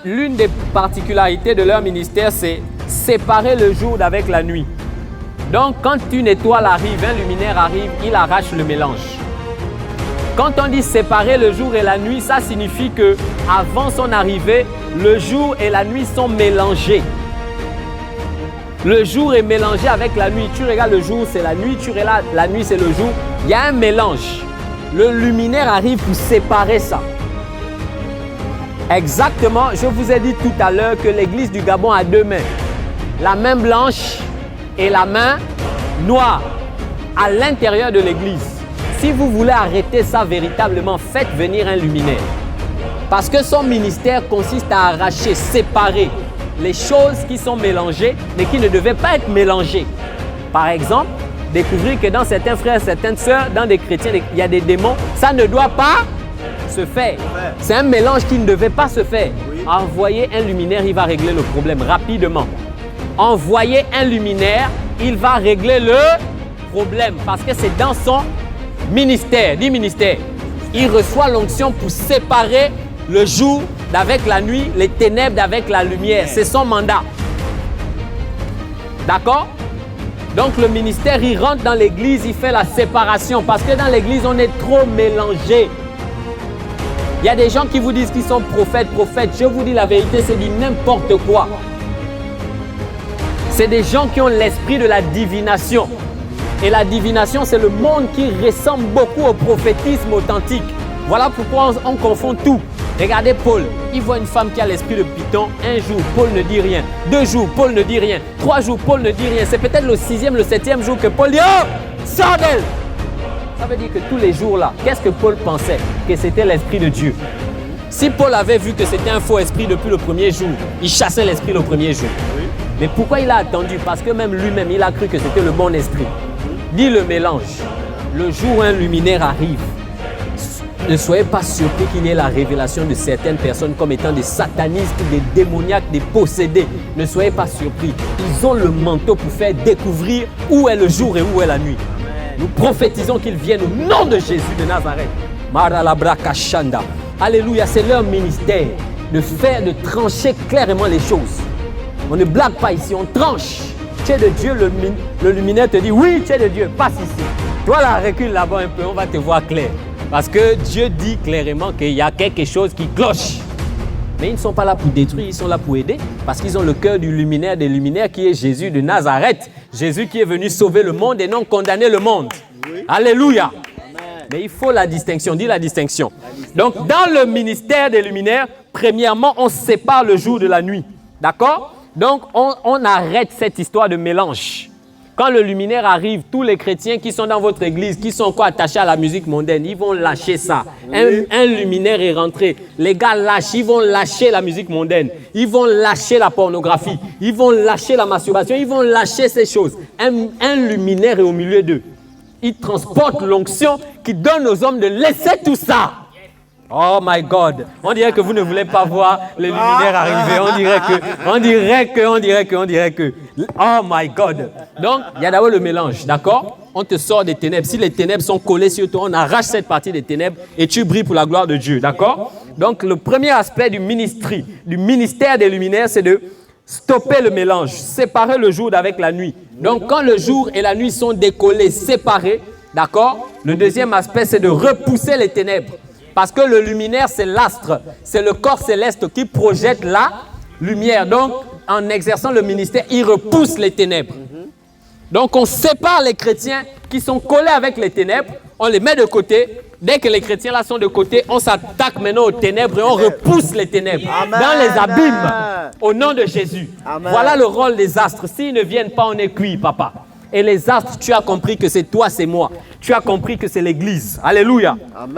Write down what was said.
L'une des particularités de leur ministère, c'est séparer le jour d'avec la nuit. Donc, quand une étoile arrive, un luminaire arrive, il arrache le mélange. Quand on dit séparer le jour et la nuit, ça signifie que avant son arrivée, le jour et la nuit sont mélangés. Le jour est mélangé avec la nuit. Tu regardes le jour, c'est la nuit. Tu regardes la nuit, c'est le jour. Il y a un mélange. Le luminaire arrive pour séparer ça. Exactement, je vous ai dit tout à l'heure que l'église du Gabon a deux mains. La main blanche et la main noire à l'intérieur de l'église. Si vous voulez arrêter ça véritablement, faites venir un luminaire. Parce que son ministère consiste à arracher, séparer les choses qui sont mélangées, mais qui ne devaient pas être mélangées. Par exemple, découvrir que dans certains frères, certaines sœurs, dans des chrétiens, il y a des démons, ça ne doit pas se faire. C'est un mélange qui ne devait pas se faire. Oui. Envoyez un luminaire, il va régler le problème rapidement. Envoyez un luminaire, il va régler le problème parce que c'est dans son ministère. Dis ministère. Il reçoit l'onction pour séparer le jour d'avec la nuit, les ténèbres d'avec la lumière. C'est son mandat. D'accord? Donc le ministère, il rentre dans l'église, il fait la séparation parce que dans l'église, on est trop mélangé. Il y a des gens qui vous disent qu'ils sont prophètes. Je vous dis la vérité, c'est dit n'importe quoi. C'est des gens qui ont l'esprit de la divination. Et la divination, c'est le monde qui ressemble beaucoup au prophétisme authentique. Voilà pourquoi on confond tout. Regardez Paul, il voit une femme qui a l'esprit de Python. Un jour, Paul ne dit rien. 2 jours, Paul ne dit rien. 3 jours, Paul ne dit rien. C'est peut-être le 6e, le 7e jour que Paul dit « Oh, sors d'elle !» Ça veut dire que tous les jours-là, qu'est-ce que Paul pensait? Que c'était l'Esprit de Dieu. Si Paul avait vu que c'était un faux esprit depuis le premier jour, il chassait l'esprit le premier jour. Oui. Mais pourquoi il a attendu? Parce que même lui-même, il a cru que c'était le bon esprit. Dis le mélange. Le jour où un luminaire arrive, ne soyez pas surpris qu'il y ait la révélation de certaines personnes comme étant des satanistes, des démoniaques, des possédés. Ne soyez pas surpris. Ils ont le manteau pour faire découvrir où est le jour et où est la nuit. Nous prophétisons qu'ils viennent au nom de Jésus de Nazareth. Maralabraka-shanda. Alléluia, c'est leur ministère de trancher clairement les choses. On ne blague pas ici, on tranche. Tu es de Dieu, le luminaire te dit oui, tu es de Dieu, passe ici. Toi là, recule là-bas un peu, on va te voir clair. Parce que Dieu dit clairement qu'il y a quelque chose qui cloche. Mais ils ne sont pas là pour détruire, ils sont là pour aider. Parce qu'ils ont le cœur du luminaire des luminaires qui est Jésus de Nazareth. Jésus qui est venu sauver le monde et non condamner le monde. Oui. Alléluia. Amen. Mais il faut la distinction, dis la distinction. Donc dans le ministère des luminaires, premièrement, on sépare le jour de la nuit. D'accord? Donc on arrête cette histoire de mélange. Quand le luminaire arrive, tous les chrétiens qui sont dans votre église, qui sont encore attachés à la musique mondaine, ils vont lâcher ça. Oui. Un luminaire est rentré. Les gars lâchent, ils vont lâcher la musique mondaine. Ils vont lâcher la pornographie. Ils vont lâcher la masturbation. Ils vont lâcher ces choses. Un luminaire est au milieu d'eux. Il transporte l'onction qui donne aux hommes de laisser tout ça. Oh my God, on dirait que vous ne voulez pas voir les luminaires arriver. On dirait que. Oh my God. Donc, il y a d'abord le mélange, d'accord? On te sort des ténèbres. Si les ténèbres sont collées sur toi, on arrache cette partie des ténèbres et tu brilles pour la gloire de Dieu, d'accord? Donc, le premier aspect du ministère des luminaires, c'est de stopper le mélange, séparer le jour d'avec la nuit. Donc, quand le jour et la nuit sont décollés, séparés, d'accord? Le deuxième aspect, c'est de repousser les ténèbres. Parce que le luminaire, c'est l'astre, c'est le corps céleste qui projette la lumière. Donc, en exerçant le ministère, il repousse les ténèbres. Donc, on sépare les chrétiens qui sont collés avec les ténèbres, on les met de côté. Dès que les chrétiens là sont de côté, on s'attaque maintenant aux ténèbres et on repousse les ténèbres dans les abîmes au nom de Jésus. Amen. Voilà le rôle des astres. S'ils ne viennent pas, on est cuit, papa. Et les astres, tu as compris que c'est toi, c'est moi. Tu as compris que c'est l'église. Alléluia. Amen.